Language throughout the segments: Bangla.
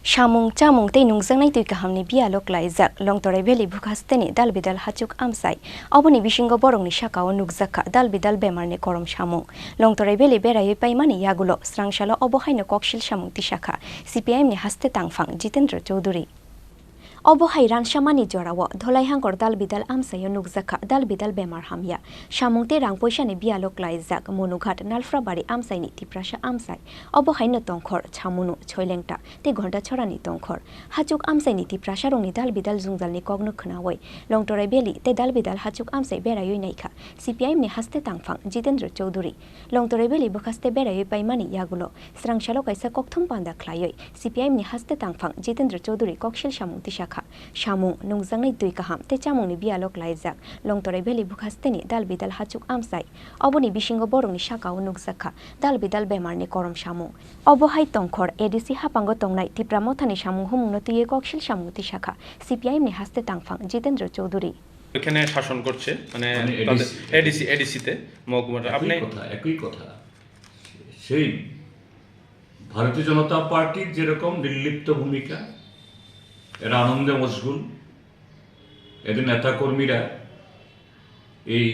Samung Chamung tei Nwngjaknai tui Kahamni Biyalo Kwlaijak Longtharai Valley Bwkhaksteni dalbidal hachuk Amchai oboni bisingo borongni sakao nukjakha dalbidal bemarni korom Samung Longtharai Valley berayoi paimani yagulo srangsalo obohaino koksil Samung tisakha CPIM ni haste tangphang Jitendra Choudhury Obohai ransamani jorao dholaihangkor dalbidal Amchaio nukjakha dalbidal bemar hamya Samung te rang poisani Biyalo Kwlaijak monughat nalfrabari Amchaini tiprasa Amchai obohaino tongkhor chamunu choilengta te ghonta chorani tongkhor hachuk Amchaini tiprasa rongni dalbidal jungjalni kogno khnaoi Longtharai Valley te dalbidal hachuk Amchai berayoi naikha CPIM ni haste tangphang Jitendra Choudhury Longtharai Valley Bwkhakste berayoi paimani yagulo srangsalo kaisa kokthum panda khlaioi CPIM ni haste tangphang Jitendra Choudhury koksil Samung tisakha Samung Nwngjaknai tui kaham te Chamung ni Biyalo Kwlaijak Longtharai Valley Bwkhaksteni dalbidal hachuk Amchai oboni bisingo borongni sakao nukjakha dalbidal bemarni korom Samung obohai tongkhor ADC hapango tongnai tipra mothani Samung humungno tuiye koksil Samung tisakha CPIM ni haste tangphang Jitendra Choudhury এখানে শাসন করছে মানে এডিসি তে মহকুমাটা আপনি একই কথা সেই ভারতীয় জনতা পার্টির যেরকম নির্লিপ্ত ভূমিকা এরা আনন্দে মশগুল এদের নেতা কর্মীরা এই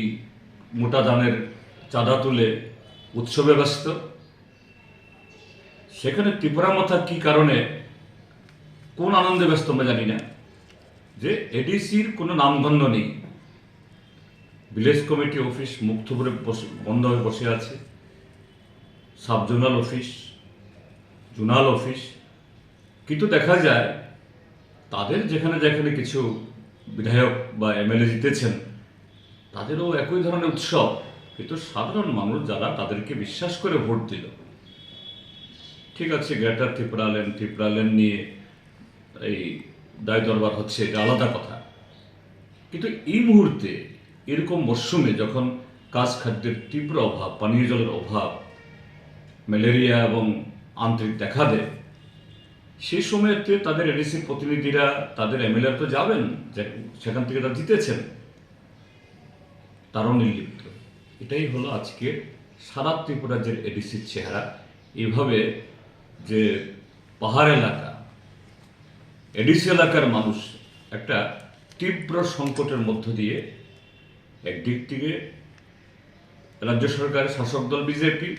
মোটা দানের চাঁদা তুলে উৎসবে ব্যস্ত সেখানে ত্রিপুরা মাথা কি কারণে কোন আনন্দে ব্যস্ত আমরা জানি না যে এডিসির কোনো নামগন্ধ নেই ভিলেজ কমিটি অফিস মুক্ত করে বন্ধ হয়ে বসে আছে sub zonal office zonal office কিন্তু দেখা যায় তাদের যেখানে যেখানে কিছু বিধায়ক বা এমএলএ জিতেছেন তাদেরও একই ধরনের উৎসব কিন্তু সাধারণ মানুষ যারা তাদেরকে বিশ্বাস করে ভোট দিল ঠিক আছে গ্রেটার ত্রিপুরা ল্যান্ড নিয়ে এই দায় দরবার হচ্ছে এটা আলাদা কথা কিন্তু এই মুহূর্তে এরকম মরশুমে যখন কাঁচ খাদ্যের তীব্র অভাব পানীয় জলের অভাব ম্যালেরিয়া এবং আন্তরিক দেখা দেয় সেই সময়তে তাদের এডিসির প্রতিনিধিরা তাদের এমএলএ তো যাবেন সেখান থেকে তারা জিতেছেন তারও নির্লিপ্ত এটাই হলো আজকে সারা ত্রিপুরার যে এডিসির চেহারা এইভাবে যে পাহাড় এলাকা এডিসি এলাকার মানুষ একটা তীব্র সংকটের মধ্য দিয়ে একদিক থেকে রাজ্য সরকারের শাসক দল বিজেপি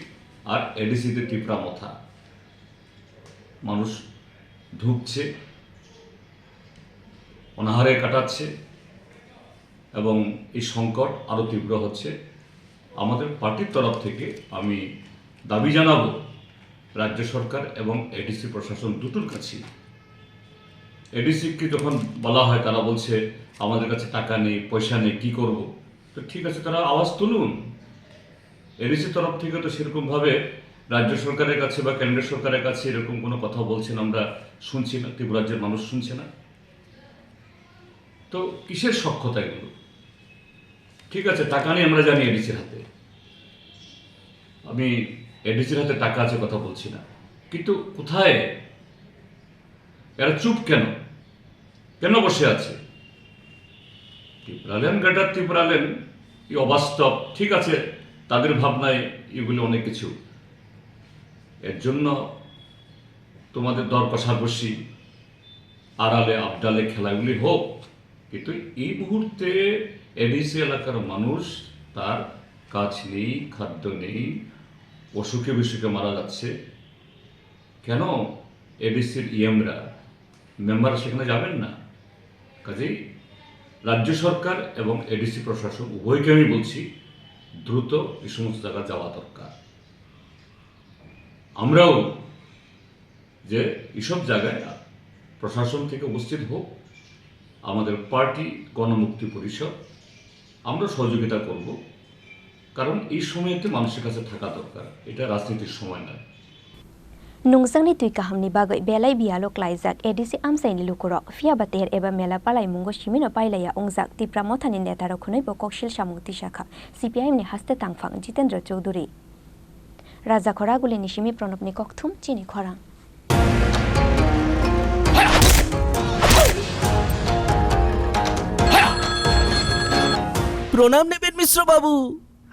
আর এডিসিতে ত্রিপুরা মথা মানুষ ঢুকছে অনাহারে কাটাচ্ছে এবং এই সংকট আরও তীব্র হচ্ছে আমাদের পার্টির তরফ থেকে আমি দাবি জানাবো রাজ্য সরকার এবং এডিসি প্রশাসন দুটোর কাছে এডিসিকে যখন বলা হয় তারা বলছে আমাদের কাছে টাকা নেই পয়সা নেই কি করব তো ঠিক আছে তারা আওয়াজ তুলুন এডিসির তরফ থেকে তো সেরকমভাবে রাজ্য সরকারের কাছে বা কেন্দ্র সরকারের কাছে এরকম কোনো কথা বলছেন আমরা শুনছি না ত্রিপুরা রাজ্যের মানুষ শুনছে না তো কিসের সক্ষতা এগুলো ঠিক আছে টাকা নেই আমরা জানি এডিসির হাতে আমি এডিসির হাতে টাকা আছে কথা বলছি না কিন্তু কোথায় এরা চুপ কেন বসে আছে গ্রেটার ত্রিপুরা ল্যান্ড এই অবাস্তব ঠিক আছে তাদের ভাবনায় এগুলো অনেক কিছু এর জন্য তোমাদের দর কষাকষি আড়ালে আবডালে খেলাগুলি হোক কিন্তু এই মুহূর্তে এডিসি এলাকার মানুষ তার কাজ নেই খাদ্য নেই অসুখে বিসুখে মারা যাচ্ছে কেন এডিসির ইএমরা মেম্বার সেখানে যাবেন না কাজেই রাজ্য সরকার এবং এডিসি প্রশাসন উভয়কে আমি বলছি দ্রুত এই সমস্ত জায়গা যাওয়া দরকার আমরাও যে এইসব জায়গায় প্রশাসন থেকে উপস্থিত হোক আমাদের পার্টি গণমুক্তি পরিষদ আমরা সহযোগিতা করব কারণ এই সময়তে মানুষের কাছে থাকা দরকার এটা রাজনীতির সময় নয় Nwngjaknai tui kahamni bagai belai Biyalo Kwlaijak ADC Amchaini lukuro fiabater eba mela palai mungo simino pailaya ongjak tipra mothani netaro khunoi bo koksil Samung tisakha CPIM ni haste tangphang Jitendra Choudhury Raja Khoraguli ni simi pronobni kokthum Chini Khorang প্রণাম নেবেন মিশ্র বাবু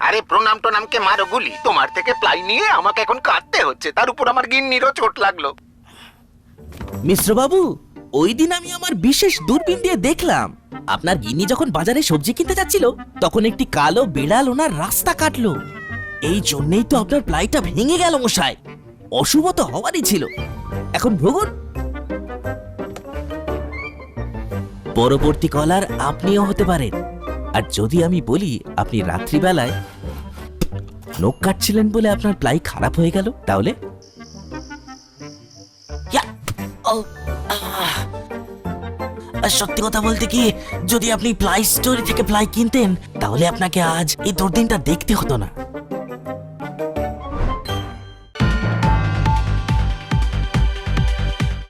আরে প্রণাম টনামকে মারো গুলি তোমার থেকে প্লাই নিয়ে আমাকে এখন কাটতে হচ্ছে তার উপর আমার গিন্নিরও চোট লাগলো মিশ্রবাবু, ওই দিন আমি আমার বিশেষ দূরবীন দিয়ে দেখলাম আপনার গিন্নি যখন বাজারে সবজি কিনতে যাচ্ছিল তখন একটি কালো বিড়াল ওনার রাস্তা কাটলো। এই জন্যই তো আপনার প্লাইটা ভেঙে গেল মশাই। অশুভ তো হওয়ারই ছিল। এখন ভোগুন। পরবর্তী কলার আপনিও হতে পারেন। আর যদি আমি বলি আপনি রাত্রিবেলায় নখ কাটছিলেন বলে আপনার প্লাই খারাপ হয়ে গেল, তাহলে সত্যি কথা বলতে কি, যদি আপনি প্লাই স্টোরি থেকে প্লাই কিনতেন তাহলে আপনাকে আজ এই দুর্দিনটা দেখতে হতো না।